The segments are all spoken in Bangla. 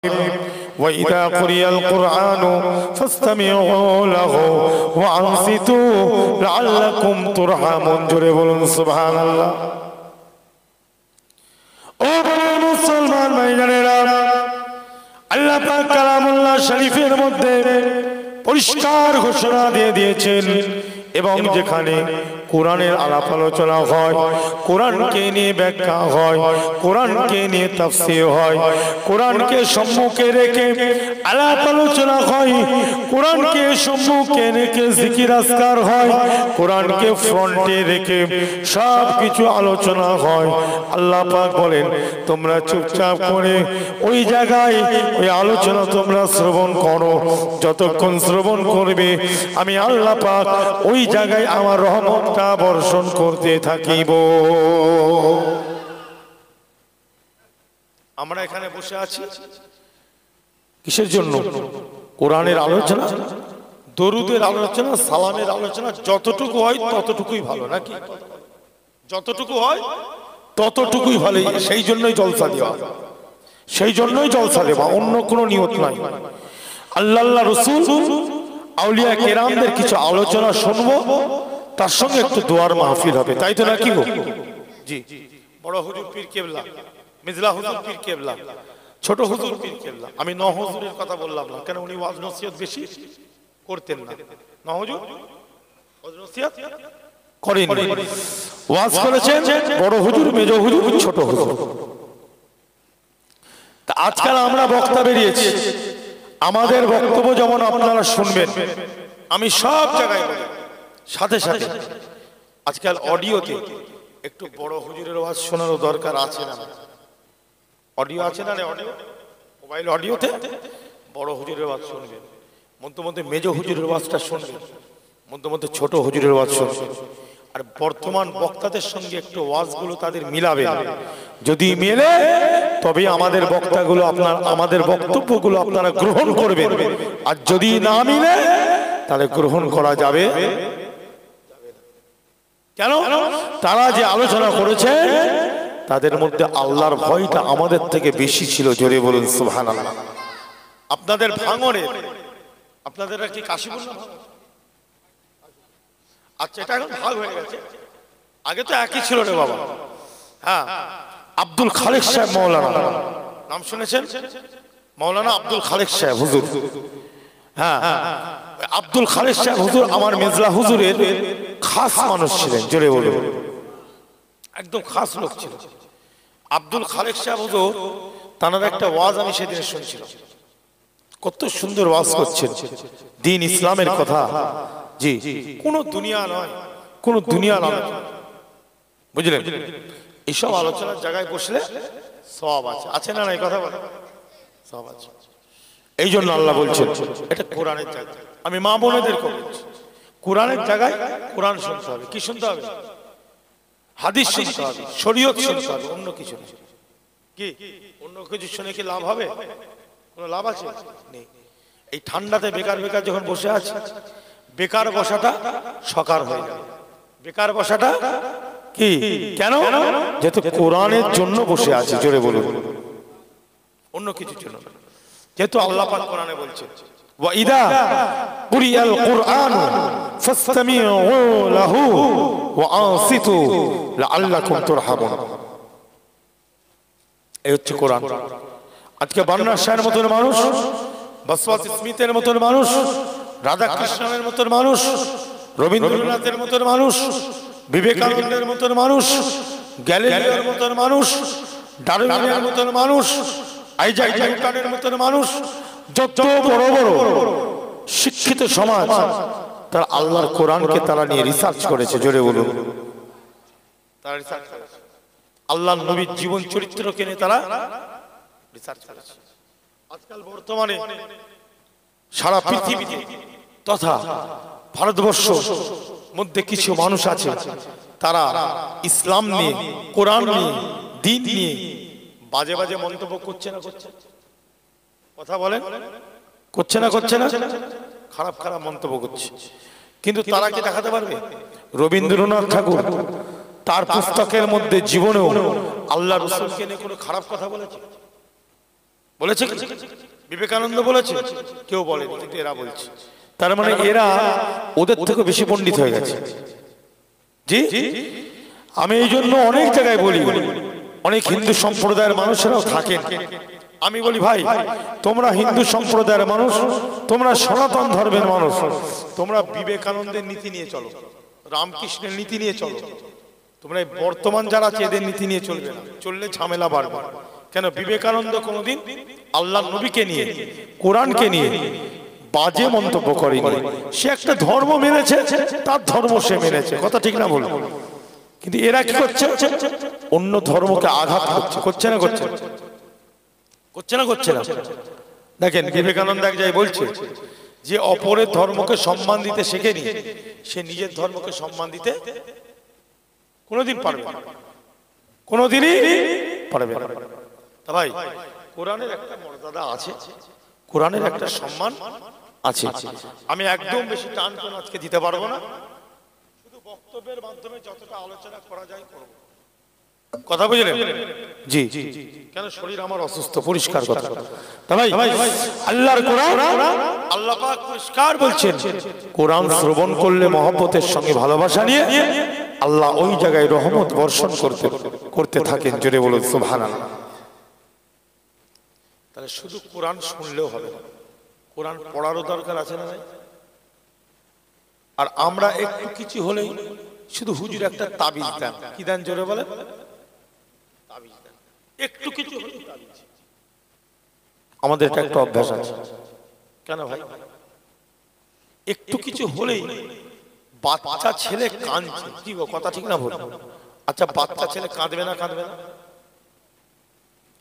وإذا قرئ القرآن فاستمعوا له وأنصتوا لعلكم ترحمون জোরে বলুন সুবহানাল্লাহ। ও মুসলমান ভাইজানেরা, আল্লাহ পাক কালামুল্লাহ শরীফের মধ্যে পরিষ্কার ঘোষণা দিয়ে দিয়েছেন, এবং যেখানে কোরআনের আলাপ আলোচনা হয়, কোরআনকে নিয়ে ব্যাখ্যা হয়, কোরআনকে নিয়ে তাফসীর হয়, কোরআনকে সম্মুখে রেখে আলাপ আলোচনা হয়, কোরআনকে সম্মুখে রেখে জিকির আজকার হয়, কোরআনকে ফ্রন্টে রেখে সব কিছু আলোচনা হয়, আল্লাহ পাক বলেন তোমরা চুপচাপ করে ওই জায়গায় ওই আলোচনা তোমরা শ্রবণ করো। যতক্ষণ শ্রবণ করবে আমি আল্লাহ পাক ওই জায়গায় আমার রহমতটা বর্ষণ করতে থাকিব। আমরা এখানে বসে আছি কিসের জন্য? কোরআনের আলোচনা, দরুদের আলোচনা, সালামের আলোচনা যতটুকু হয় ততটুকুই ভালো, নাকি? যতটুকু হয় ততটুকুই ভালো। সেই জন্যই জলসা দেওয়া, সেই জন্যই জলসা দেওয়া, অন্য কোনো নিয়ত নাই। আল্লাহ রাসূল আউলিয়া কেরামদের কিছু আলোচনা শুনবো, তার সঙ্গে একটু দোয়ার মাহফিল হবে, তাই তো নাকি গো? জি, বড় হুজুর পীর কেবলা, মিজলা হুজুর পীর কেবলা, ছোট হুজুর পীর কেবলা। আমি ন হুজুরের কথা বললাম না, কেন উনি ওয়াজ নসিহত বেশি করতেন না। ন হুজুর ওয়াজ নসিহত করেন, ওয়াজ করেছেন বড় হুজুর, মেজ হুজুর, ছোট হুজুর। তা আজকাল আমরা বক্তা বেরিয়েছি, আমাদের বক্তব্য যেমন আপনারা শুনবেন, আমি সব জায়গায় সাথে সাথে আজকাল অডিওতে একটু বড় হুজুরের ওয়াজ শোনারও দরকার আছে না? অডিও আছে না? অডিও, মোবাইল অডিওতে বড় হুজুরের ওয়াজ শুনবেন, মধ্যে মধ্যে মেজ হুজুরের ওয়াজটা শুনবেন, মধ্যে মধ্যে ছোট হুজুরের ওয়াজ শুনবেন। আর বর্তমান বক্তাদের সঙ্গে একটু ওয়াজগুলো তাদের মিলাবে, যদি মেলে তবে আমাদের বক্তাগুলো আমাদের বক্তব্যগুলো আপনারা গ্রহণ করবেন, আর যদি না মিলে তাহলে গ্রহণ করা যাবে। কেন? তারা যে আলোচনা করেছে তাদের মধ্যে আল্লাহর ভয়টা আমাদের থেকে বেশি ছিল। জোরে বলুন সুবহানাল্লাহ। আপনাদের ভাঙড়ে, আপনাদের কি কাশীপুর না? আচ্ছা, এটা এখন ভাগ হয়ে গেছে, আগে তো একই ছিল রে বাবা। হ্যাঁ, আব্দুল খালেক সাহেব মাওলানা, নাম শুনেছেন? মাওলানা আব্দুল খালেক সাহেব হুজুর। হ্যাঁ, আব্দুল খালেক সাহেব হুজুর আমার মেজলা হুজুরের খাস মানুষ ছিলেন। জোরে বলুন, একদম খাস লোক ছিল আব্দুল খালেক সাহেব হুজুর। তার একটা ওয়াজ আমি সেদিন শুনছিলাম, কত সুন্দর ওয়াজ করছেন, দ্বীন ইসলামের কথা। জি, কোন দুনিয়া নয়, কোন দুনিয়া নয়, বুঝলেন? এইসব আলোচনার জায়গায় বসলে সওয়াব আছে, আছে না? এই কথা বলে সওয়াব আছে। এই জন্য আল্লাহ বলছেন এটা কোরআনের জায়গা। আমি মা বোনেদেরকে বলছি, কোরআনের জায়গায় কোরআন শুনতে হবে। কি শুনতে হবে? হাদিস শুনতে হবে, শরীয়ত শুনতে হবে, অন্য কিছু না। কি অন্য কিছু শুনে কি লাভ হবে? কোনো লাভ আছে? নেই। এই ঠান্ডাতে বেকার বেকার যখন বসে আছে, বেকার বসাটা সকার হয়ে যাবে। বেকার বসাটা কি? কেন? যেহেতু কোরআনের জন্য বসে আছে। জোরে বলুন, অন্য কিছুর জন্য। যেহেতু আল্লাহ পাক কোরআনে বলছেন ওয়াইদা কুরিয়াল কুরআন ফাসতামিউ লাহু ওয়া আনসিতু লাআল্লাকুম তুরহামুন। এই হচ্ছে কোরআন। আজকে বান্না শাহের মতন মানুষ, বসওয়াত স্মিথের মতন মানুষ, রাধা কৃষ্ণের মতন মানুষ, রবীন্দ্রনাথের মতন মানুষ, বিবেকানন্দের মতন মানুষ, গ্যালিলিওর মতন মানুষ, ডারউইনের মতন মানুষ, আইজাক নিউটনের মতন মানুষ, যত বড় বড় শিক্ষিত সমাজ, তারা আল্লাহর কোরআনকে তারা নিয়ে রিসার্চ করেছে। জোরে বলুন, তারা রিসার্চ করেছে। আল্লাহর নবীর জীবন চরিত্রকে নিয়ে তারা রিসার্চ করেছে। আজকাল বর্তমানে সারা পৃথিবীতে তথা ভারতবর্ষ মধ্যে কিছু মানুষ আছে, তারা ইসলাম নিয়ে, কোরআন নিয়ে, দ্বীন নিয়ে বাজে বাজে মন্তব্য করছে না? করছে? কথা বলেন, করছে না? করছে না? খারাপ খারাপ মন্তব্য করছে। কিন্তু তারা কি দেখাতে পারবে রবীন্দ্রনাথ ঠাকুর তার পুস্তকের মধ্যে জীবনেও আল্লাহ রাসূলকে নিয়ে কোনো খারাপ কথা বলেছে? বলেছে কি? বিবেকানন্দ বলেছে? কেউ বলেনি, কিন্তু এরা বলছে। তার মানে এরা ওদের থেকে বেশি পণ্ডিত হয়ে গেছে। জি, আমি এই জন্য অনেক জায়গায় বলি, অনেক হিন্দু সম্প্রদায়ের মানুষেরাও থাকেন, আমি বলি ভাই তোমরা হিন্দু সম্প্রদায়ের মানুষ, তোমরা সনাতন ধর্মের মানুষ, তোমরা বিবেকানন্দের নীতি নিয়ে চলো, রামকৃষ্ণের নীতি নিয়ে চলো। তোমরা বর্তমান যারা আছে এদের নীতি নিয়ে চলবে না, চললে ঝামেলা বাড়বে। কেন? বিবেকানন্দ কোনোদিন আল্লাহ নবীকে নিয়ে, কোরআনকে নিয়ে বাজে মন্তব্য করেনি। সে একটা ধর্ম মেনেছে, তার ধর্ম সে মেনেছে, কথা ঠিক না বলবো? কিন্তু এরা কি করছে? অন্য ধর্মকে আঘাত করছে, করছে না? করছে না? করছে না? দেখেন বিবেকানন্দ এক জায়গায় বলছে যে অপরের ধর্মকে সম্মান দিতে শেখেনি, সে নিজের ধর্মকে সম্মান দিতে কোনোদিন পারবে না, কোনোদিনই পারবে না। তা ভাই কোরআনের একটা মর্যাদা আছে, কোরআনের একটা সম্মান আছে। আমি একদম বেশি টান কোন আজকে দিতে পারবো না, শুধু বক্তব্যের মাধ্যমে যতটা আলোচনা করা যায় করব। কথা বুঝলেন? জি। কেন? শরীর আমার অসুস্থ, পরিষ্কার কথা। তা ভাই আল্লাহর কোরআন, আল্লাহ পাক পরিষ্কার বলছেন কোরআন শ্রবণ করলে মহব্বতের সঙ্গে ভালোবাসা নিয়ে আল্লাহ ওই জায়গায় রহমত বর্ষণ করতে থাকেন। জোরে বলুন সুবহানাল্লাহ। তাহলে শুধু কোরআন শুনলেও হবে না, কোরআন পড়ারও দরকার আছে না? আর আমরা একটু কিছু হলেই শুধু হুজুর একটা তাবিজ দেন, কি দেন? জোরে বলে তাবিজ দেন, একটু কিছু হলেই তাবিজ। আমাদের এটা একটা অভ্যাস আছে। কেন ভাই? একটু কিছু হলেই বাচ্চা ছেলে কাঁদছে, কি গো কথা ঠিক না ভুল? আচ্ছা বাচ্চা ছেলে কাঁদবে না? কাঁদবে না?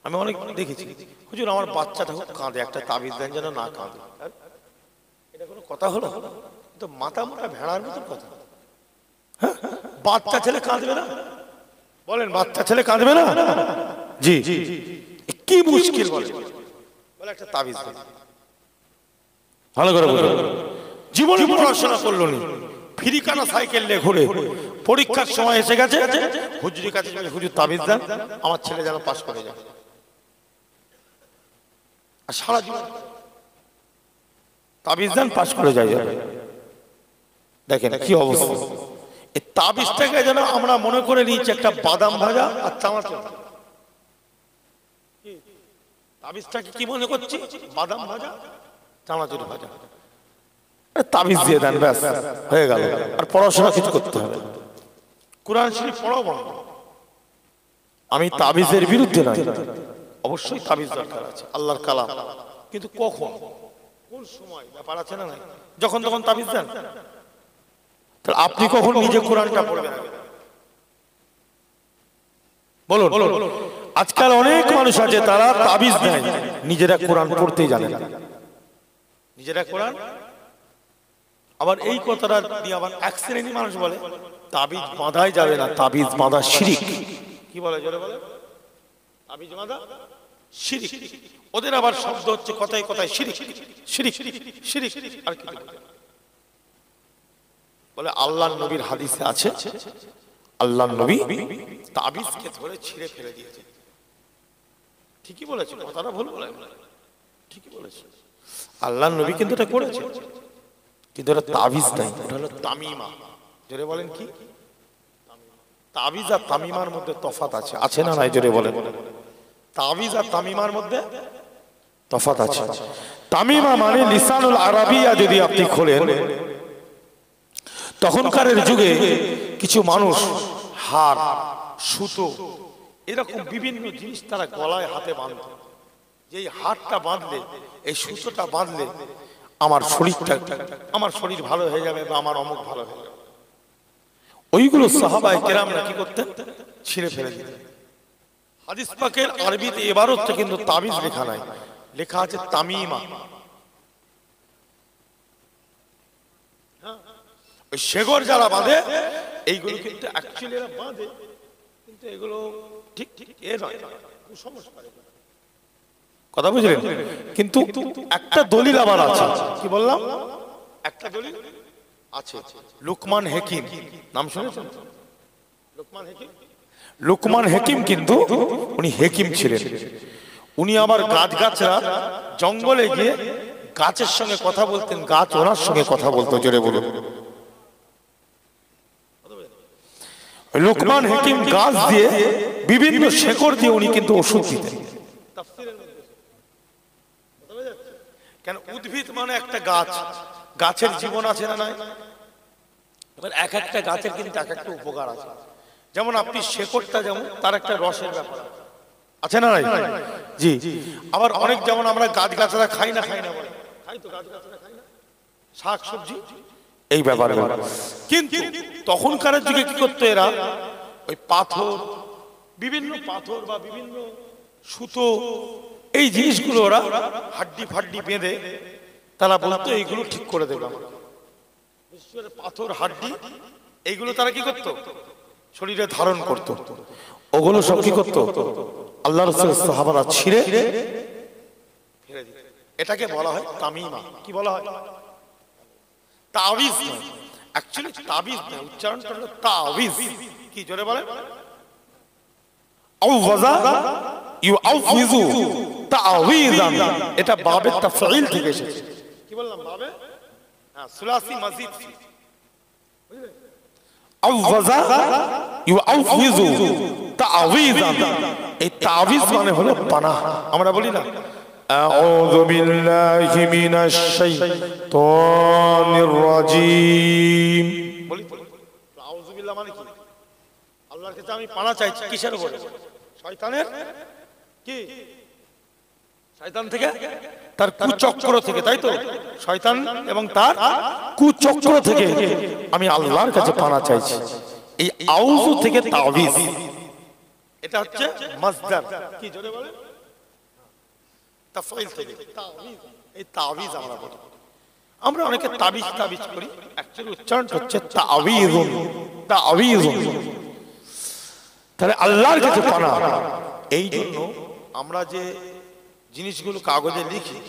আমি অনেক দেখেছি, হুজুর আমার বাচ্চাটা খুব কাঁদে, একটা তাবিজ দেন যেন না কাঁদে। এটা কোনো কথা হলো? তো মাথা মোটা ভেড়ার মতো কথা। হ্যাঁ, বাচ্চা ছেলে কাঁদবে না? বলেন বাচ্চা ছেলে কাঁদবে না? জি, কি মুশকিল বলে একটা তাবিজ দেন। ভালো করে বলুন, জীবনে পড়াশোনা করলো নি, ফিরিকানা সাইকেল নিয়ে ঘুরে, পরীক্ষার সময় এসে গেছে, হুজুরের কাছে হুজুর তাবিজ দেন আমার ছেলে যেন পাস করে যায়। আর সারা জীবন তাবিজ দেন পাস করে যায়। দেখেন কি অবস্থা। এই তাবিজটাকে যেন আমরা মনে করে নিয়েছি একটা বাদাম ভাজা আর চানাচুর। তাবিজটাকে কি মনে করছি? বাদাম ভাজা, চানাচুর ভাজা। তাবিজ দিয়ে দেন, ব্যাস হয়ে গেল। আর পড়াশোনা কিছু করতে হবে? কোরআন শরীফ পড়াও বন্ধ। আমি তাবিজের বিরুদ্ধে নই, অবশ্যই তাবিজ দরকার আছে, আল্লাহর কালাম। কিন্তু কখন, কোন সময় ব্যাপার আছে না? নাই যখন তখন তাবিজ দেন। তাহলে আপনি কখন নিজে কোরআনটা পড়বেন? বলুন। আজকাল অনেক মানুষ আছে তারা তাবিজ দেয়, নিজেরা কোরআন পড়তেই জানে না। নিজেরা কোরআন, আবার এই কথাটা দিয়ে আবার এক শ্রেণী মানুষ বলে তাবিজ বাঁধাই যাবে না, তাবিজ বাঁধা শিরিক। কি বলে? জোরে বলে তাবিজ বাঁধা শিরিক। ওদের আবার শব্দ হচ্ছে কথায় কথায় শিরিক শিরিক শিরিক। আর কি বলে? আল্লাহর নবীর হাদিসে আছে, আল্লাহর নবী তাবিজকে ধরে ছিঁড়ে ফেলে দিয়েছে। ঠিকই বলেছে, কথাটা ভুল বলে, ঠিকই বলেছে। আল্লাহর নবী কিন্তু এটা করেছে, কিন্তু এটা তাবিজ নাই, এটা হলো তামিমা। জোরে বলেন কি? তাবিজ আর তামিমার মধ্যে তফাৎ আছে, আছে না নাই? জোরে বলেন। তাবিজ আর তামিমার মধ্যে তফাৎ আছে। তামিমা মানে লিসানুল আরাবিয়া যদি আপনি খোলেন, তখনকার যুগে কিছু মানুষ হার, সুতো, এরকম বিভিন্ন জিনিস তারা গলায় হাতে বাঁধত। যে হারটা বাঁধলে, এই সুতোটা বাঁধলে আমার শরীরটা, আমার শরীর ভালো হয়ে যাবে বা আমার অমুক ভালো হয়ে যাবে। ওইগুলো সাহাবায়ে কেরামরা কি করতেন? ছিঁড়ে ফেলে দিতেন। হাদিস পাকের আরবিতে এবারও কিন্তু তাবিজ লেখা নাই, লেখা আছে তামিমা। ওই শেগর যারা বাঁধে এইগুলো কিন্তু অ্যাকচুয়ালি এরা বাঁধে, কিন্তু এগুলো ঠিক ঠিক এ নয়, কুসংস্কার। কথা বুঝলেন? কিন্তু একটা দলিল আবার আছে। কি বললাম? একটা দলিল আছে। লুকমান হাকিম নাম শুনেছেন? লুকমান হাকিম, লুকমান হাকিম কিন্তু উনি হাকিম ছিলেন। উনি আবার গাছগাছরা জঙ্গলে গিয়ে গাছের সঙ্গে কথা বলতেন, গাছ ওনার সঙ্গে কথা বলতো। জোরে বলুন। লোকমান হাকিম গাছ দিয়ে বিভিন্ন শেকড় দিয়ে উনি কিন্তু ওষুধ দিতেন। কেন? উদ্ভিদ মানে একটা গাছ, গাছের জীবন আছে না নাই? এবার এক একটা গাছের কিন্তু এক একটা উপকার আছে। যেমন আপনি শেকড়টা, যেমন তার একটা রসের ব্যাপার আছে না নাই? জি। আবার অনেক, যেমন আমরা গাছগাছরা খাই না বলে, খাই তো গাছগাছরা খাই না, শাক সবজি এই ব্যাপার। কিন্তু তখনকার যুগে কি করতো এরা? ওই পাথর, বিভিন্ন পাথর বা বিভিন্ন সুতো, এই জিনিসগুলো ওরা হাড্ডি ফাড্ডি বেঁধে তারা বলতো এইগুলো ঠিক করে দেবে। পাথর, হাড্ডি, এইগুলো তারা কি করতো? শরীরে ধারণ করতো। ওগুলো সব কি করতো? আল্লাহ রাসূলের সাহাবারা ছিঁড়ে ফেলে দিত। এটাকে বলা হয় তামিমা। কি বলা হয়? তাবিজ নয়, অ্যাকচুয়ালি তাবিজ নয়, উচ্চারণটা হলো তাবিজ। কি জোরে বলে? আওয়াজা ইউআফিজু তাআওয়িজান। এটা বাবের তাফঈল থেকে এসেছে। কি বললাম? বাবে, হ্যাঁ, সুলাসি মাজিদ। আওয়াজা ইউআফিজু তাআওয়িজান। এই তাবিজ মানে হলো পানাহ। আমরা বলি না আউযু বিল্লাহি মিনাশ শাইতানির রাজীম, বলি আউযু বিল্লাহ মানে কি? আল্লাহর কাছে আমি পানা চাইছি। কিসের উপরে? শয়তানের। কি? শয়তান থেকে, তার কুচক্র থেকে, তাই তো? শয়তান এবং তার কুচক্র থেকে আমি আল্লাহর কাছে পানা চাইছি। এই আউযু থেকে তাবিজ, এটা হচ্ছে মাসদার। কি জোরে বলে? তাফঈল থেকে তাবিজ। এই তাবিজ আমরা বলি। আমরা অনেকে তাবিজ তাবিজ করি, অ্যাকচুয়ালি উচ্চারণ হচ্ছে তাআওয়িজুন, তাআওয়িজুন। তাহলে আল্লাহর কাছে পানা। এই জন্য আমরা যে জিনিসগুলো কাগজে লিখি,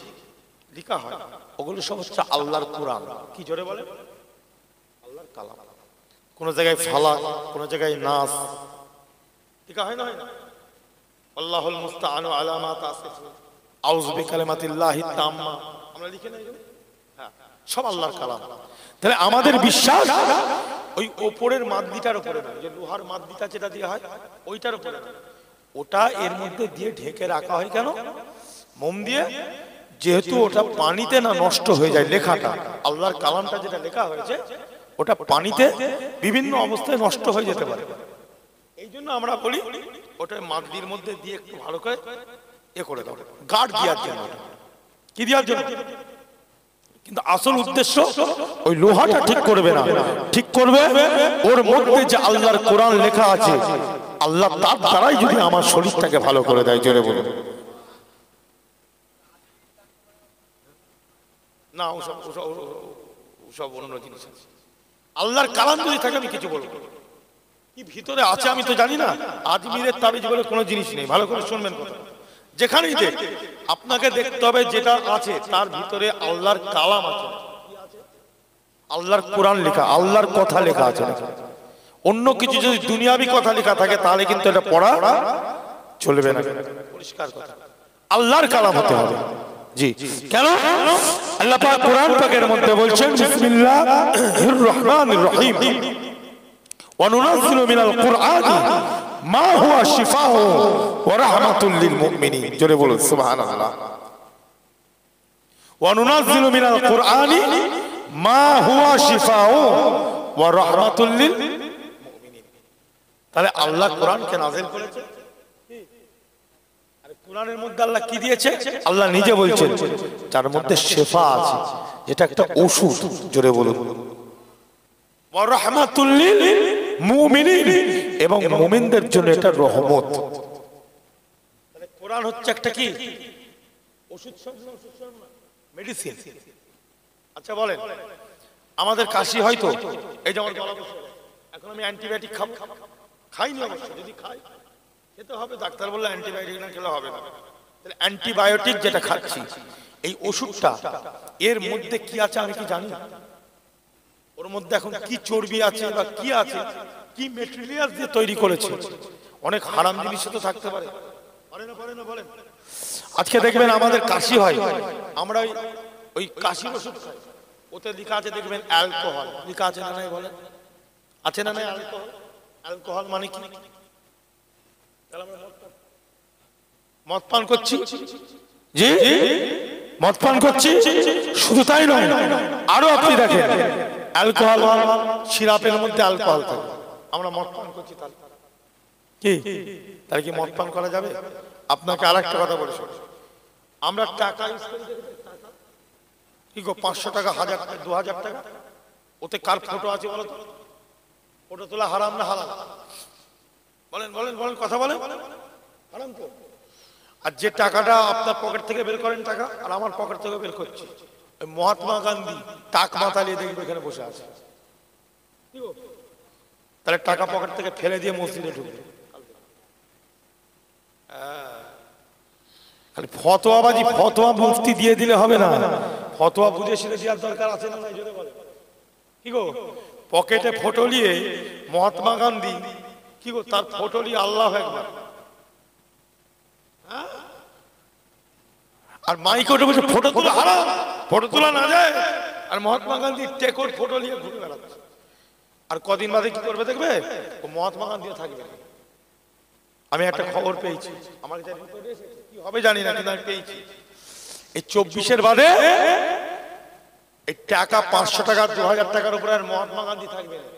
লেখা হয়, ওগুলো সব হচ্ছে আল্লাহর কোরআন। কি জোরে বলে? আল্লাহর কালাম। কোন জায়গায় ফালাক, কোন জায়গায় নাস লেখা হয় না? আল্লাহুল মুস্তাআনু আলা মা তাসিফুন, আউযু বিকালিমাতিল্লাহি তাম্মা, আমরা লিখি না এগুলো? হ্যাঁ, সব আল্লাহর কালাম। তাহলে আমাদের বিশ্বাস ওই ওপরের মাদলিটার উপরে না, যে লোহার মাদলিটা যেটা দেওয়া হয় ওইটার উপরে না, ওটা এর মধ্যে দিয়ে ঢেকে রাখা হয়। কেন? মোম দিয়ে। যেহেতু ওটা পানিতে না নষ্ট হয়ে যায়, লেখাটা, আল্লাহর কালামটা যেটা লেখা হয়েছে ওটা পানিতে বিভিন্ন অবস্থায় নষ্ট হয়ে যেতে পারে। এই জন্য আমরা বলি ওটা মাদলির মধ্যে দিয়ে একটু ভালো করে এ করে দাও, গার্ড দেওয়ার জন্য। কি দেওয়ার জন্য? কিন্তু আসল উদ্দেশ্য ওই লোহাটা ঠিক করবে না, ঠিক করবে ওর মধ্যে যে আল্লাহর কোরআন লেখা আছে, আল্লাহ তার দ্বারাই যদি আমার শরীরটাকে ভালো করে দেয়। জোরে বলুন না। ওসব অন্য জিনিস আছে। আল্লাহর কালাম যদি থাকে, আমি কিছু বলবো কি ভিতরে আছে আমি তো জানি না। আজমিরের তাবিজ বলে কোনো জিনিস নেই। ভালো করে শুনবেন কথা। যেখানেই দেখ, আপনাকে দেখতে হবে যেটা আছে তার ভিতরে আল্লাহর কালাম আছে, আল্লাহর কোরআন লেখা, আল্লাহর কথা লেখা আছে। অন্য কিছু যদি দুনিয়াবি কথা লেখা থাকে তাহলে কিন্তু এটা পড়া চলবে না। পরিষ্কার কথা, আল্লাহর কালাম হতে হবে। জি, কেন? আল্লাহ পাক কোরআন পাকের মধ্যে বলছেন, বিসমিল্লাহির রহমানির রহিম, ওয়া নুনাজ্জিলু মিনাল কুরআনি মা হুয়া শিফাউ ওয়া রাহমাতুল লিল মুমিনিন। জোরে বলুন সুবহানাল্লাহ। ওয়া নুনাজ্জিলু মিনাল কুরআনি মা হুয়া শিফাউ ওয়া রাহমাতুল লিল মুমিনিন। তাহলে আল্লাহ কোরআনকে নাযিল করেছে। আর কোরআনের মধ্যে আল্লাহ কি দিয়েছে? আল্লাহ নিজে বলছেন তার মধ্যে শিফা আছে, যেটা একটা ওষুধ। জোরে বলুন ওয়া রাহমাতুল লিল মুমিনিন, এবং মুমিনদের জন্য এটা রহমত। তাহলে কোরআন হচ্ছে একটা কি? ওষুধ, মেডিসিন। আচ্ছা বলেন, আমাদের কাশি হয়তো, এই যেমন গলা বসে, এখন আমি অ্যান্টিবায়োটিক খাবো? খাইনি অবশ্যই, যদি খাই খেতে হবে। ডাক্তার বললে অ্যান্টিবায়োটিক না খেলে হবে না। তাহলে অ্যান্টিবায়োটিক যেটা খাচ্ছি, এই ওষুধটা এর মধ্যে কি আছে আমি কি জানি? ওর মধ্যে এখন কি চর্বি আছে বা কি আছে, কি ম্যাটেরিয়াল দিয়ে তৈরি করেছে? অনেক হারাম জিনিস তো থাকতে পারে, পারে না বলেন। আজকে দেখবেন আমাদের কাশি হয়, আমরা ওই কাশির ওষুধ খাই, ওতে লেখা আছে দেখবেন অ্যালকোহল লেখা আছে না নাই বলে, আছে না নাই অ্যালকোহল? অ্যালকোহল মানে কি? মদ পান করছি, জি মদ পান করছি। শুধু তাই নয়, আরো আপনি দেখেন অ্যালকোহল সিরাপের মধ্যে অ্যালকোহল থাকে, আমরা মদ পান করছি, কি তার কি মদ পান করা যাবে? আপনাকে আরেকটা কথা বলে শোনো, আমরা টাকা ইউজ করি, কি গো 500 টাকা, 1000 টাকা, 2000 টাকা, ওতে কার ফটো আছে বলো তো? ফটো তোলা হারাম না হালাল? বলেন বলেন বলেন, কথা বলেন, হারাম তো। আর যে টাকাটা আপনার পকেট থেকে বের করেন টাকা, আর আমার পকেট থেকে বের করছি, মহাত্মা গান্ধী টাক মাতালিয়ে দেখবে এখানে বসে আছে, তাহলে টাকা পকেট থেকে ফেলে দিয়ে মসজিদে ঢুকবে। খালি ফতোয়াবাজি, ফতোয়া মুফতি দিয়ে দিলে হবে না, ফতোয়া বুঝে শুনে দেওয়ার দরকার আছে না? কি গো পকেটে ফটো নিয়ে মহাত্মা গান্ধী, কি গো তার ফটো নিয়ে আল্লাহু আকবার, আর মাইকে উঠে বসে ফটো তোলা হারাম, ফটো তোলা না যায়, আর মহাত্মা গান্ধী টেকর ফটো নিয়ে ঘুরে বেড়াচ্ছে। আর কদিন বাদে কি করবে দেখবে, ও মহাত্মা গান্ধী থাকবে। আমি একটা খবর পেয়েছি, আমার কাছে কি হবে জানি না, কিন্তু আমি পেয়েছি এই 24-এর বাদে এই টাকা 500 টাকা 2000 টাকার উপরে আর মহাত্মা গান্ধী থাকবে না,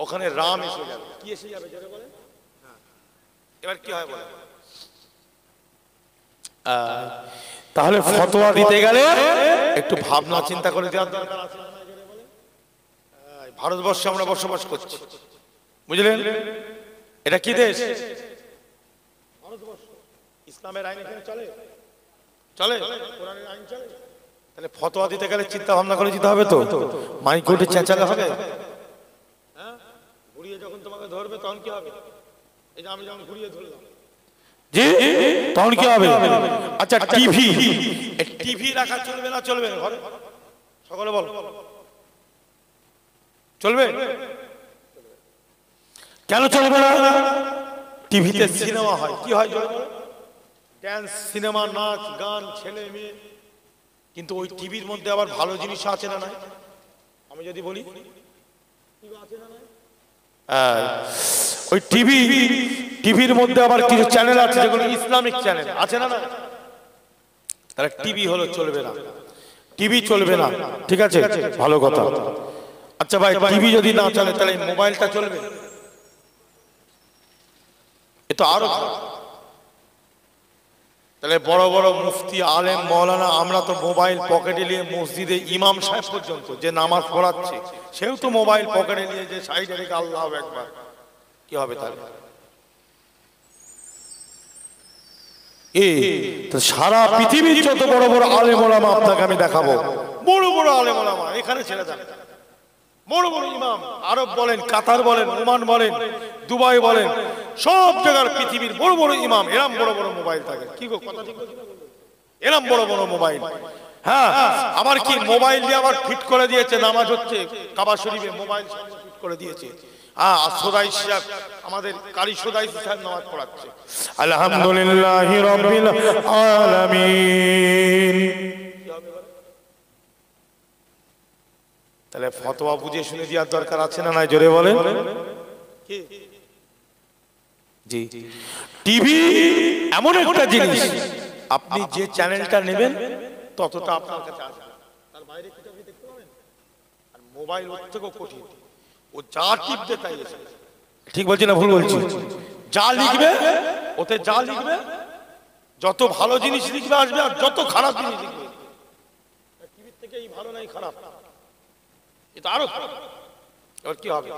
ওখানে রাম এসে যাবে। কি এসে যাবে জোরে বলে? এবার কি হয় বলে? তাহলে ফতোয়া দিতে গেলে একটু ভাবনা চিন্তা করে দেওয়ার দরকার আছে। ভারতবর্ষে আমরা বসবাস করছি, বুঝলেন? এটা কি দেশ? ভারতবর্ষ। ইসলামের আইন এখানে চলে, চলে কোরআনের আইন চলে। তাহলে ফতোয়া দিতে গেলে চিন্তা ভাবনা করে দিতে হবে তো, মাইক উঠে চেঁচালে হবে? হ্যাঁ, ঘুরিয়ে যখন তোমাকে ধরবে তখন কি হবে? এই যে আমি যখন ঘুরিয়ে ধরলাম, জি তখন কি হবে? আচ্ছা টিভি, টিভি রাখা চলবে না চলবে না ঘরে? সকলে বল, চলবে? কেন চলবে না? টিভিতে সিনেমা হয়, কি হয়? ড্যান্স, সিনেমা, নাচ গান, ছেলে মেয়ে, কিন্তু ওই টিভির মধ্যে আবার ভালো জিনিস আছে না নাই? আমি যদি বলি ওই টিভির মধ্যে আবার কিছু চ্যানেল আছে যেগুলো ইসলামিক চ্যানেল, আছে না? তাহলে টিভি হলো চলবে না, টিভি চলবে না, ঠিক আছে, ভালো কথা। আচ্ছা ভাই, টিভি যদি না চলে তাহলে মোবাইলটা চলবে? এ তো আরো খারাপ। তাহলে বড় বড় মুফতি, আলেম, মাওলানা, আমরা তো মোবাইল পকেটে নিয়ে মসজিদে, ইমাম সাহেব পর্যন্ত যে নামাজ পড়াচ্ছে সেও তো মোবাইল পকেটে নিয়ে যে সাইডে রেখে আল্লাহু আকবার, কি হবে তাহলে? সারা পৃথিবীর যত বড় বড় আলেম ওলামা আপনাকে আমি দেখাবো, বড় বড় আলেম ওলামা এখানে ছেড়ে যান, বড় বড় ইমাম, আরব বলেন, কাতার বলেন, ওমান বলেন, দুবাই বলেন, সব জায়গার পৃথিবীর বড় বড় ইমাম, এরম বড় বড় মোবাইল থাকে। কি গো কথা ঠিক বলছি? এরম বড় বড় মোবাইল। হ্যাঁ, আবার কি মোবাইল দিয়ে আবার ফিট করে দিয়েছে, নামাজ হচ্ছে কাবা শরীফে মোবাইল ফিট করে দিয়েছে। সোদাই সাহেব, আমাদের কারি সোদাই সাহেব নামাজ পড়াচ্ছে। আলহামদুলিল্লাহি রাব্বিল আলামিন। তাহলে ফতোয়া বুঝে শুনে দেওয়ার দরকার আছে না নাই? জোরে বলেন। জি, টিভি এমন একটা জিনিস, আপনি যে চ্যানেলটা নেবেন ততটা আপনার কাছে আসবে, তার বাইরে কিছু আপনি দেখতে পাবেন। আর মোবাইল ওর থেকেও কঠিন, ও যা টিপবে তাই আসে। ঠিক বলছি না ভুল বলছি? যা লিখবে ওতে, যা লিখবে, যত ভালো জিনিস লিখবে আসবে, আর যত খারাপ জিনিস লিখবে টিভির থেকে এই ভালো নাই খারাপ, এটা আরো খারাপ। এবার কি হবে?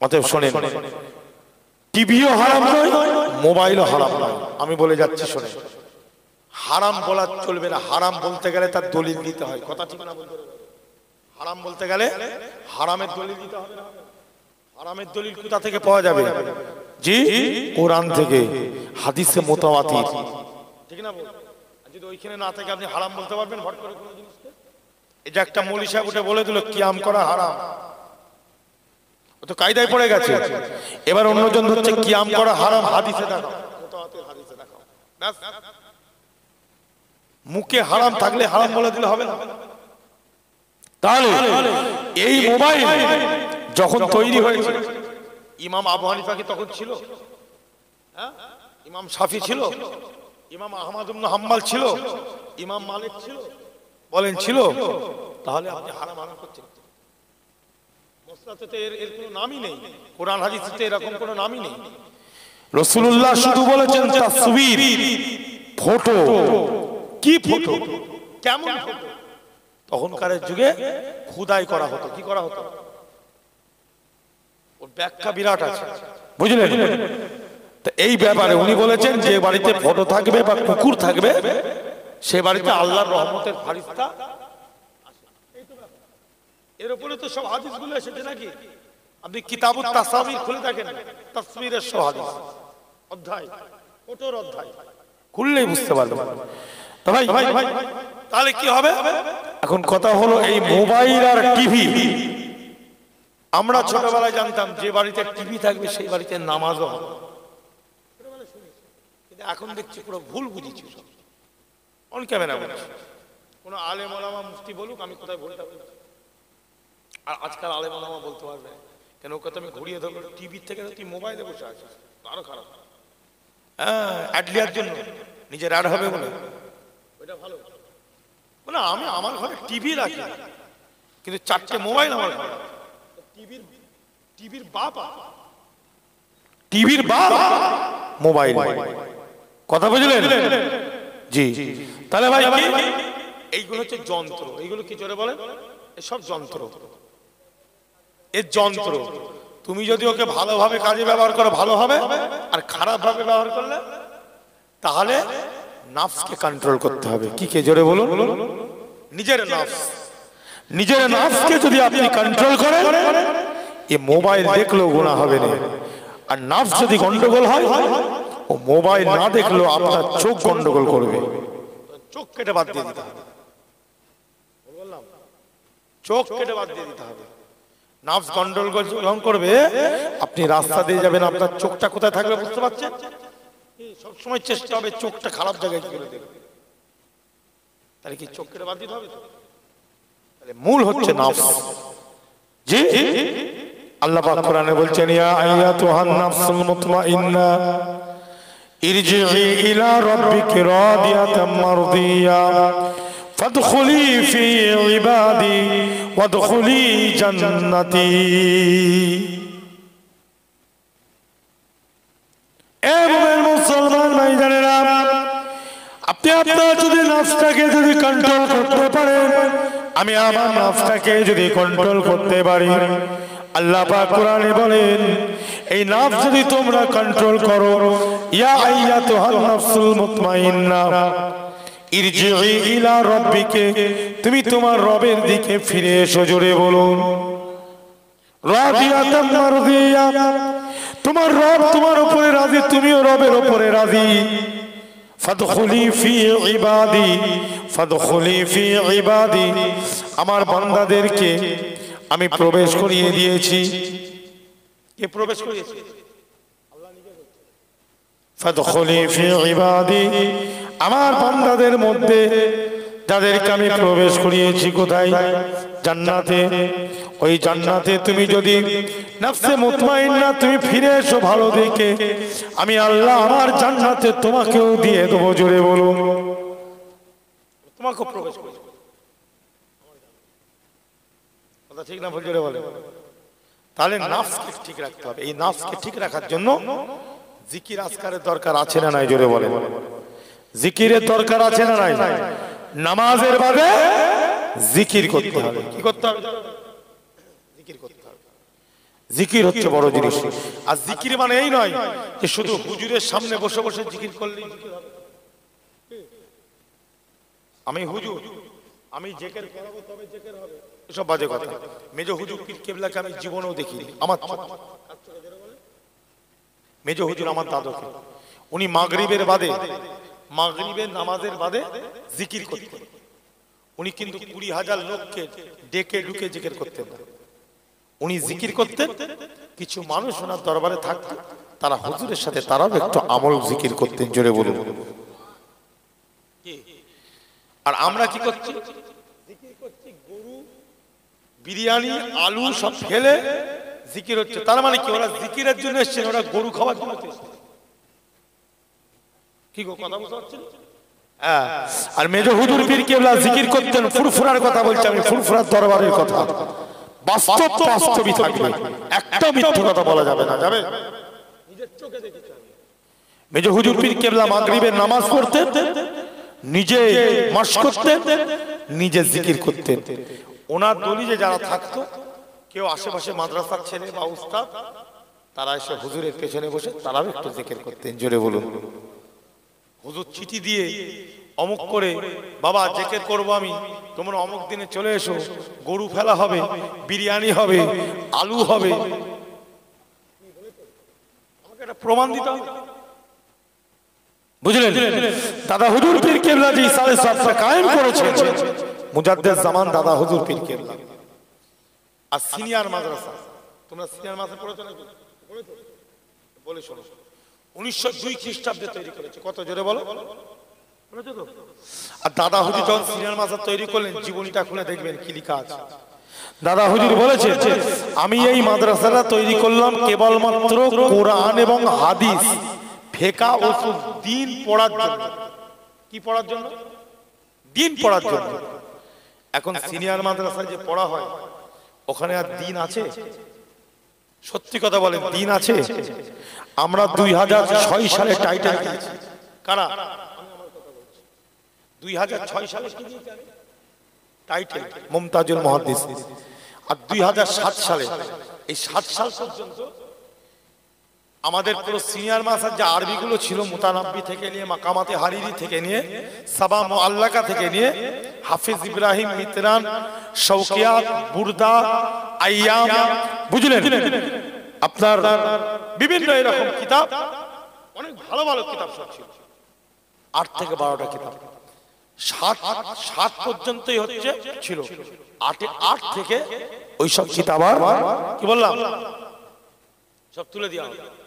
অতএব শোনেন, টিভিও হারাম নয়, মোবাইলও হারাম নয়। আমি বলে যাচ্ছি শোনেন, হারাম বলা চলবে না। হারাম বলতে গেলে তার দলিল দিতে হয়, কথা ঠিক না? হারাম বলতে গেলে হারামের দলিল দিতে হবে না? হারামের দলিল কোথা থেকে পাওয়া যাবে? জি, কোরআন থেকে, হাদিসে মুতাওয়াতির, ঠিক না? যদি ওইখানে না থাকে আপনি হারাম বলতে পারবেন হট করে কোনো জিনিসকে? এই যে একটা মৌলী সাহেব উঠে বলে দিল কিয়াম করা হারাম, ও তো কায়দায় পড়ে গেছে। এবার অন্যজন হচ্ছে কিয়াম করা হারাম, হাদিসে দেখাও, মুতাওয়াতির হাদিসে দেখাও, ব্যাস মুখে হারাম থাকলে হারাম বলে দিলে হবে না? তাহলে এই মোবাইল যখন তৈরি হয়েছে, ইমাম আবু হানিফা কি তখন ছিল? ইমাম শাফি ছিল? ইমাম আহমদ ইবনে হাম্বল ছিল? ইমাম মালিক ছিল? বলেন ছিল? তাহলে আপনি হারাম হারাম করছেন। মুসনাদে এর কোনো নামই নেই, কোরআন হাদিসে এরকম কোনো নামই নেই। রাসূলুল্লাহ শুধু বলেছেন তাসবির, ফটো। কি ফটো? কেমন ফটো? তখনকার যুগে খোদাই করা হতো। কি করা হতো? ওর ব্যাখ্যা বিরাট আছে, বুঝলেন? তো এই ব্যাপারে উনি বলেছেন যে বাড়িতে ফটো থাকবে বা কুকুর থাকবে সে বাড়িতে আল্লাহর রহমতের ফারিস্তা আসে। এর উপরে তো সব হাদিসগুলো এসেছে নাকি? আপনি কিতাবুত তাসাবির খুলে দেখেন, তাসবিরের সব হাদিস অধ্যায়, ফটোর অধ্যায় খুললেই বুঝতে পারবেন। তো ভাই তাহলে কি হবে? এখন কথা হলো এই মোবাইল আর টিভি। আমরা ছোটবেলায় জানতাম যে বাড়িতে টিভি থাকবে সেই বাড়িতে নামাজও হবে, কিন্তু এখন দেখছি পুরো ভুল বুঝেছি সব। অন ক্যামেরা বলছি, কোন আলেম ওলামা মুফতি বলুক আমি কোথায় ভুলটা বলছি। আর আজকাল আলেম ওলামা বলতে পারবে কেন, কথা আমি ঘুরিয়ে ধরবো, টিভির থেকে তুই মোবাইলে বসে আছিস, আরো খারাপ। হ্যাঁ, অ্যাড লিয়ার জন্য, নিজের অ্যাড হবে বলে, ওইটা ভালো না। আমি আমার ঘরে টিভি রাখি কিন্তু 4টে মোবাইল আমার ঘরে। টিভির বাপ মোবাইল। কথা বুঝলেন? জি। তাহলে ভাই এইগুলো হচ্ছে যন্ত্র। এইগুলো কি জোরে বলেন? এসব যন্ত্র। এর যন্ত্র তুমি যদি ওকে ভালোভাবে কাজে ব্যবহার করো ভালো হবে, আর খারাপ ভাবে ব্যবহার করলে তাহলে নাফসকে কন্ট্রোল করতে হবে। কি কে জোরে বলুন? নিজের নাফস। নিজের নাফসকে যদি আপনি কন্ট্রোল করেন এই মোবাইল দেখলেও গুনাহ হবে না। আর নাফস যদি গন্ডগোল হয় ও মোবাইল না দেখলেও আপনার চোখ গন্ডগোল করবে। চোখ কেটে বাদ দিয়ে দিতে হবে। বললাম চোখ কেটে বাদ দিয়ে দিতে হবে। নাফস গন্ডগোল যখন করবে আপনি রাস্তা দিয়ে যাবেন, আপনার চোখটা কোথায় থাকবে বুঝতে পারছেন? সব সময় চেষ্টা হবে চোখটা খারাপ জায়গায় করে দেবে। তাহলে কি চোখ কেটে বাদ দিতে হবে? তাহলে মূল হচ্ছে নাফস। জি, আল্লাহ পাক কোরআনে বলছেন ইয়া আইয়াতুহান নাফসুল মুতমাইন্না ইরজিই ইলা রাব্বিকি রাদিয়াতাম মারদিয়া ফাদখুলি ফি ইবাদি ওয়াদখুলি জান্নাতি। এ মুমিন মুসলমান ভাইজানেরা, আপনি আপনার যদি নাফসটাকে যদি কন্ট্রোল করতে পারেন, আমি আমার নাফসটাকে যদি কন্ট্রোল করতে পারি, আল্লাহ পাক কোরআনে বলেন এই নাফস যদি তোমরা কন্ট্রোল করো, ইয়া আইয়াতুহান নাফসুল মুতমাইন্না ইরজিই ইলা রাব্বিকে, তুমি তোমার রবের দিকে ফিরে এসো। জোরে বলুন রাদিয়াতাম মারদিয়া, তোমার রব তোমার উপরে রাজি, তুমিও রবের উপরে রাজি। ফাদখুলি ফি ইবাদি, ফাদখুলি ফি ইবাদি, আমার বান্দাদেরকে আমি প্রবেশ করিয়ে দিয়েছি। কে প্রবেশ করিয়েছে? আল্লাহ নিজে বলছেন ফাদখুলি ফি ইবাদি, আমার বান্দাদের মধ্যে যাদেরকে আমি প্রবেশ করিয়েছি। কোথায়? জান্নাতে। ওই জান্নাতে তুমি যদি নফসে মুতমাইন্না তুমি ফিরে এসো ভালো দিকে, আমি আল্লাহ আমার জান্নাতে তোমাকেও দিয়ে দেবো। জোরে বলুন তোমাকেও প্রবেশ করবে। কথা ঠিক না ভুল? জোরে বলে। তাহলে নাফসকে ঠিক রাখতে হবে। এই নাফসকে ঠিক রাখার জন্য জিকির আজকারের দরকার আছে না নাই? জোরে বলে। জিকিরের দরকার আছে না নাই? নামাজের বাদে জিকির করতে হবে। কি করতে হবে? জিকির করতে হবে। জিকির হচ্ছে বড় জিনিস। আর জিকির মানে এই নয় যে শুধু হুজুরের সামনে বসে বসে জিকির করলেই জিকির হবে। আমি হুজুর, আমি জিকির করাবো তবে জিকির হবে, এসব বাজে কথা। মেজো হুজুর পীর কেবলাকে আমি জীবনেও দেখিনি। আমার মেজো হুজুর আমার দাদুকে, উনি মাগরিবের বাদে, মাগরিবের নামাজের বাদে জিকির করতেন। উনি কিন্তু 20,000 লোককে ডেকে ঢুকে জিকির করতেন না। উনি জিকির করতেন, কিছু মানুষ ওনার দরবারে থাকতো, তারা হুজুরের সাথে তারাও একটু আমল জিকির করতেন। জোরে বলুন। আর আমরা কি করছি? জিকির করছি, গরু, বিরিয়ানি, আলু সব ফেলে জিকির হচ্ছে। তার মানে কি ওরা জিকিরের জন্য এসেছেন, ওরা গরু খাওয়ার জন্য এসেছেন? কি গো, কথা বুঝতে পারছেন? হ্যাঁ। আর মেজো হুজুর পীর কেবলা জিকির করতেন, ফুরফুরার কথা বলছি আমি, ফুরফুরার দরবারের কথা। বাস্তব বাস্তবই থাকবে, একটা মিথ্যা কথা বলা যাবে না। যাবে? নিজের চোখে দেখেছি মেজো হুজুর পীর কেবলা মাগরিবের নামাজ পড়তেন, নিজে মাস করতেন, নিজে জিকির করতেন। ওনার দলিলে যারা থাকতো, কেউ আশেপাশে মাদ্রাসার ছেলে বা উস্তাদ, তারা এসে হুজুরের পেছনে বসে তারাও একটু জিকির করতেন। জোরে বলুন। হুজুর চিঠি দিয়ে অমুক করে, বাবা জিকির করবো আমি, তোমরা অমুক দিনে চলে এসো, গরু ফেলা হবে, বিরিয়ানি হবে, আলু হবে। আমাকে একটা প্রমাণ দিতে হবে, বুঝলেন? দাদা হুজুর পীর কেবলা যে ইসালে সাতটা কায়েম করেছেন, মুজাদ্দেদ জামান দাদা হুজুর পীর কেবলা। আর সিনিয়র মাদ্রাসা, তোমরা সিনিয়র মাদ্রাসা পড়েছো নাকি? পড়েছো? বলে শোনো, 1902 খ্রিস্টাব্দে তৈরি করেছে। কত জোরে বলো? পড়েছো তো? আর দাদা হুজুর যখন সিনিয়র মাদ্রাসা তৈরি করলেন, জীবনীটা খুলে দেখবেন কি লেখা আছে। দাদা হুজুর বলেছেন, আমি এই মাদ্রাসাটা তৈরি করলাম কেবলমাত্র কোরআন এবং হাদিস, ফিকহ ও দ্বীন পড়ার জন্য। কি পড়ার জন্য? দ্বীন পড়ার জন্য। এখন সিনিয়র মাদ্রাসায় যে পড়া হয়, ওখানে আর দ্বীন আছে? সত্যি কথা বলেন, দ্বীন আছে? আমরা 2006 সালে টাইটেল দিয়েছি। কারা? 2006 সালে কি দিয়েছি টাইটেল? মুমতাজুল মুহাদ্দিস। আর 2007 সালে, এই 7 সাল পর্যন্ত আমাদের পুরো সিনিয়র মাদ্রাসার যে আরবি গুলো ছিল, মুতানাব্বি থেকে নিয়ে, মাকামাতে হারিরি থেকে নিয়ে, সাবা মুআল্লাকা থেকে নিয়ে, হাফিজ ইব্রাহিম মিতরান, শৌকিয়াত, বুরদা, আইয়াম, বুঝলেন? আপনার বিভিন্ন এরকম কিতাব, অনেক ভালো ভালো কিতাব সব ছিল। 8 থেকে 12টা কিতাব, 7 পর্যন্তই হচ্ছে ছিল। 8 থেকে ওইসব কিতাব আর কি বললাম সব তুলে দেওয়া হবে।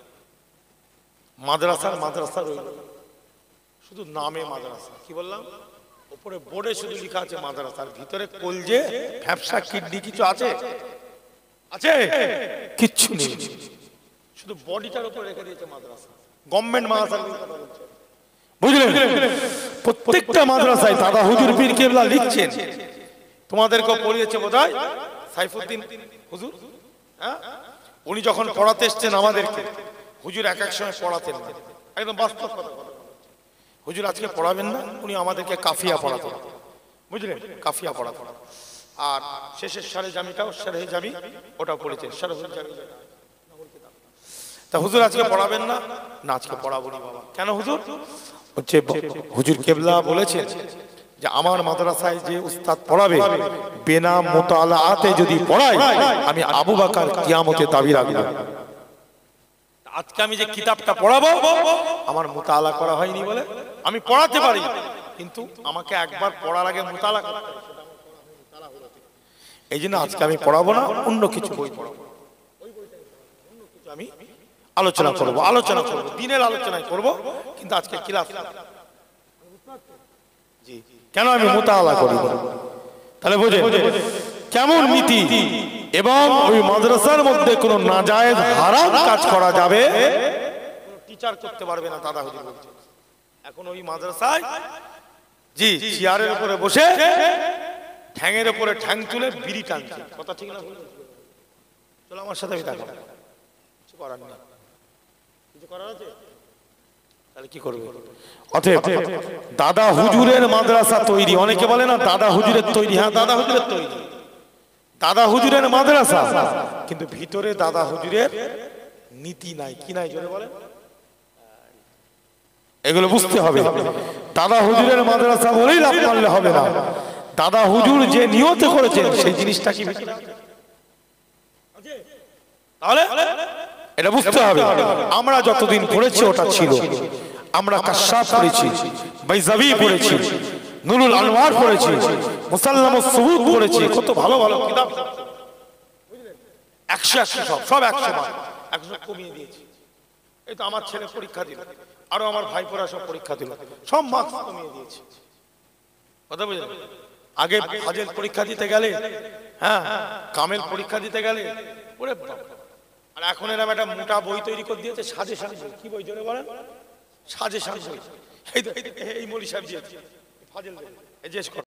মাদ্রাসা রইল শুধু নামে মাদ্রাসা। কি বললাম? উপরে বোর্ডে শুধু লেখা আছে মাদ্রাসার, ভিতরে কলজে, ফ্যাপসা, কিডনি কিছু আছে? আছে? কিচ্ছু নেই, শুধু বডিটার উপরে রেখে দিয়েছে মাদ্রাসা। গভর্নমেন্ট মাদ্রাসা, বুঝলেন? প্রত্যেকটা মাদ্রাসায় দাদা হুজুর পীর কেবলা লিখছেন। তোমাদেরকে পড়িয়েছে বোধহয় সাইফুদ্দিন হুজুর, হ্যাঁ? উনি যখন পড়াতে এসছেন আমাদেরকে, হুজুর এক এক সময় পড়াতেন না, একদম বাস্তব কথা। হুজুর আজকে পড়াবেন না, উনি আমাদেরকে কাফিয়া পড়াতেন, বুঝলেন? কাফিয়া পড়াতেন। আর শেষের সারে জামিটাও সারে জামি ওটাও পড়েছেন, সারে জামি। তা হুজুর আজকে পড়াবেন না? না, আজকে পড়াবো না বাবা। কেন হুজুর? হচ্ছে হুজুর কেবলা বলেছেন যে আমার মাদ্রাসায় যে উস্তাদ পড়াবে, বিনা মুতালাআতে যদি পড়ায়, আমি আবু বকর কিয়ামতে দাবি রাখব। আজকে আমি যে কিতাবটা পড়াবো, আমার মুতালা করা হয়নি বলে আমি পড়াতে পারি, কিন্তু আমাকে একবার পড়ার আগে মুতালা করতে হয়। এই জন্য আজকে আমি পড়াবো না, অন্য কিছু বই পড়াবো। ওই বইটা অন্য কিছু আমি আলোচনা করব, দিনের আলোচনায় করব, কিন্তু আজকে ক্লাস। জি, কেন আমি মুতালা করি? তাহলে বুঝে কেমন নীতি। এবং ওই মাদ্রাসার মধ্যে কোনো নাজায়েজ হারাম কাজ করা যাবে, কোনো টিচার করতে পারবে না, দাদা হুজুর বলছে। এখন ওই মাদ্রাসায় জি চেয়ারের উপরে বসে ঠ্যাঙের উপরে ঠ্যাং তুলে বিড়ি টানছে। কথা ঠিক না? চলো আমার সাথে দেখো, কিছু করার নেই, কিছু করার আছে? তাহলে কি করবে? অতএব দাদা হুজুরের মাদ্রাসা তৈরি, অনেকে বলে না দাদা হুজুরের তৈরি। হ্যাঁ, দাদা হুজুরের তৈরি, দাদা হুজুরের মাদ্রাসা, কিন্তু ভিতরে দাদা হুজুরের নীতি নাই। কি নাই জোরে বলেন? এগুলো বুঝতে হবে। দাদা হুজুরের মাদ্রাসা বলেই লাভ করলে হবে না। দাদা হুজুর যে নিয়ত করেছেন সেই জিনিসটা কি তাহলে এটা বুঝতে হবে। আমরা যতদিন পড়েছি ওটা ছিল। আমরা কাশফ পড়েছি, বাইজাবি পড়েছি, নুরুল আনওয়ার পড়েছি, মুসাল্লামুস সুবুত পড়েছি, কত ভালো ভালো কিতাব। বুঝলেন? 100 সব 100 বার 100 কমিয়ে দিয়েছি। এই তো আমার ছেলে পরীক্ষা দিল, আরো আমার ভাইপোরা সব পরীক্ষা দিল, সব মার্কস কমিয়ে দিয়েছি। কথা বুঝলেন? আগে ফাজিল পরীক্ষা দিতে গেলে, হ্যাঁ, কামেল পরীক্ষা দিতে গেলে, ওরে বাবা। আর এখন এরকম একটা মোটা বই তৈরি করে দিয়েছে, সাজেশন বই। কি বই জোরে বলেন? সাজেশন বই। এই মৌলী সাহেব দিয়েছে ফাজিল, এই জিজ্ঞেস